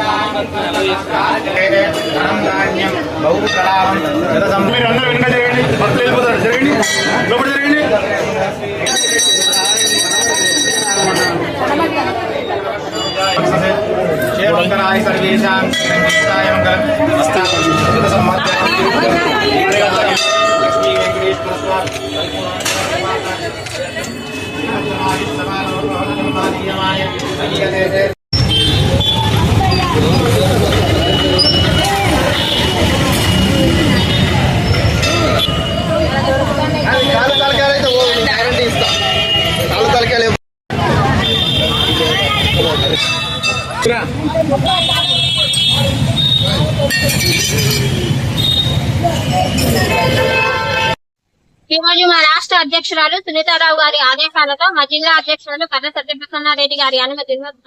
రోజు మా రాష్ట్ర అధ్యక్షురాలు సునీతారావు గారి ఆదేశాలతో మా జిల్లా అధ్యక్షురాలు కర్ర సత్యప్రసన్నారెడ్డి గారి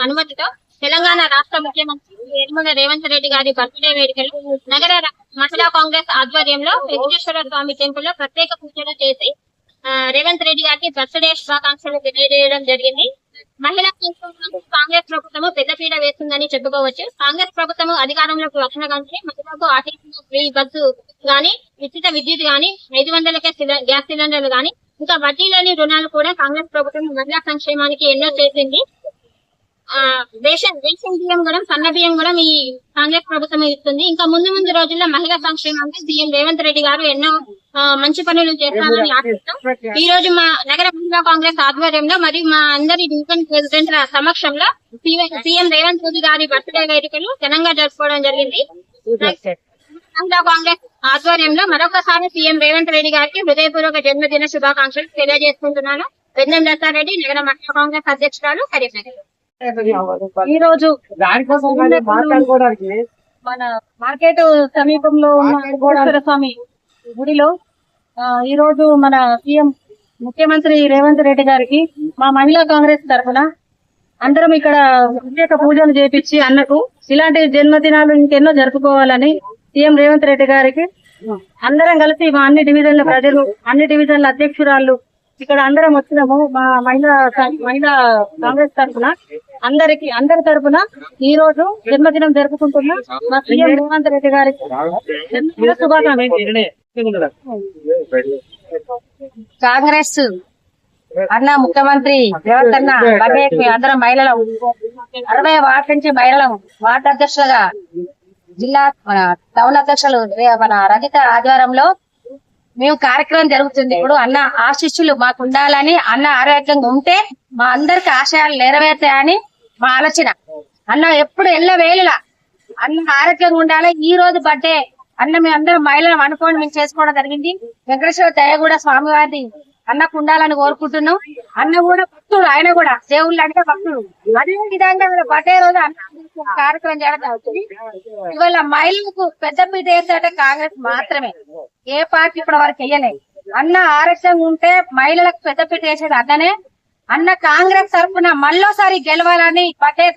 అనుమతితో తెలంగాణ రాష్ట్ర ముఖ్యమంత్రి యనమల రేవంత్ రెడ్డి గారి బర్త్డే వేడుకలు నగర మహిళా కాంగ్రెస్ ఆధ్వర్యంలో వెంకటేశ్వర స్వామి టెంపుల్ లో ప్రత్యేక పూజలు చేసి రేవంత్ రెడ్డి గారికి బర్త్డే శుభాకాంక్షలు తెలియజేయడం జరిగింది. మహిళా కాంగ్రెస్ ప్రభుత్వము పెద్దపీట వేస్తుందని చెప్పుకోవచ్చు. కాంగ్రెస్ ప్రభుత్వము అధికారంలోకి వచ్చిన కంటే మహిళలకు ఆర్టీసీ ఫ్రీ బస్సు గాని, ఉచిత విద్యుత్ గాని, 500కే గ్యాస్ సిలిండర్లు గాని, ఇంకా వడ్డీ లేని రుణాలు కూడా కాంగ్రెస్ ప్రభుత్వం మహిళా సంక్షేమానికి ఎన్నో చేసింది. రేషన్ బియ్యం కూడా, సన్న బియ్యం కూడా ఈ కాంగ్రెస్ ప్రభుత్వం ఇస్తుంది. ఇంకా ముందు రోజుల్లో మహిళా సంక్షేమానికి సీఎం రేవంత్ రెడ్డి గారు ఎన్నో మంచి పనులు చేస్తారని ఆశిస్తాం. ఈ రోజు మా నగర మహిళా కాంగ్రెస్ ఆధ్వర్యంలో మరియు మా అందరి డివిజన్ ప్రెసిడెంట్ల సమక్షంలో సీఎం రేవంత్ రెడ్డి గారి బర్త్డే వేడుకలు ఘనంగా జరుపుకోవడం జరిగింది. మహిళా కాంగ్రెస్ ఆధ్వర్యంలో మరొకసారి సీఎం రేవంత్ రెడ్డి గారికి హృదయపూర్వక జన్మదిన శుభాకాంక్షలు తెలియజేసుకుంటున్నాను. వెన్నెం దత్తారెడ్డి, నగర మహిళా కాంగ్రెస్ అధ్యక్షురాలు, కరీంనగర్. ఈ రోజు మన మార్కెట్ సమీపంలో ఉన్న వెంకటేశ్వర స్వామి గుడిలో ఈ రోజు మన సీఎం ముఖ్యమంత్రి రేవంత్ రెడ్డి గారికి మా మహిళా కాంగ్రెస్ తరఫున అందరం ఇక్కడ ప్రత్యేక పూజలు చేపించి అన్నకు ఇలాంటి జన్మదినాలు ఇంకెన్నో జరుపుకోవాలని సీఎం రేవంత్ రెడ్డి గారికి అందరం కలిసి మా అన్ని డివిజన్ల ప్రజలు, అన్ని డివిజన్ల అధ్యక్షురాళ్ళు ఇక్కడ అందరం వచ్చినాము. మా మహిళా కాంగ్రెస్ తరఫున అందరి తరఫున ఈ రోజు జన్మదినం జరుపుకుంటున్నా మా సీఎం రేవంత్ రెడ్డి గారికి శుభాకాంక్షలు. కాంగ్రెస్ అన్న ముఖ్యమంత్రి రేవంత్ అన్న బర్త్డేకి అందరం మహిళలు 60 వార్డు నుంచి మహిళలు వార్డు అధ్యక్షులుగా జిల్లా టౌన్ అధ్యక్షులు మన రజిత ఆధ్వర్యంలో మేము కార్యక్రమం జరుగుతుంది. ఇప్పుడు అన్న ఆశీస్సులు మాకు ఉండాలని, అన్న ఆరోగ్యంగా ఉంటే మా అందరికి ఆశయాలు నెరవేర్తాయని మా ఆలోచన. అన్న ఎప్పుడు ఎల్లవేళలా అన్న ఆరోగ్యంగా ఉండాలి. ఈ రోజు బర్త్డే అన్న మేము అందరం మహిళలు అనుకోని మేము చేసుకోవడం జరిగింది. వెంకటేశ్వర దయ కూడా స్వామివారి అన్నకు ఉండాలని కోరుకుంటున్నాం. అన్న కూడా భక్తుడు, ఆయన కూడా దేవుళ్ళు అంటే భక్తుడు. అదే విధంగా బర్త్డే రోజు అన్న కార్యక్రమం చేయడం జరుగుతుంది. ఇవాళ మహిళలకు పెద్దపీట ఏంటంటే కాంగ్రెస్ మాత్రమే, ఏ పార్టీ ఇప్పటి వరకు వెయ్యలేదు. అన్న ఆరోగ్యంగా ఉంటే మహిళలకు పెద్దపీట వేసేది అన్ననే. అన్న కాంగ్రెస్ తరఫున మళ్ళోసారి గెలవాలని బర్త్డే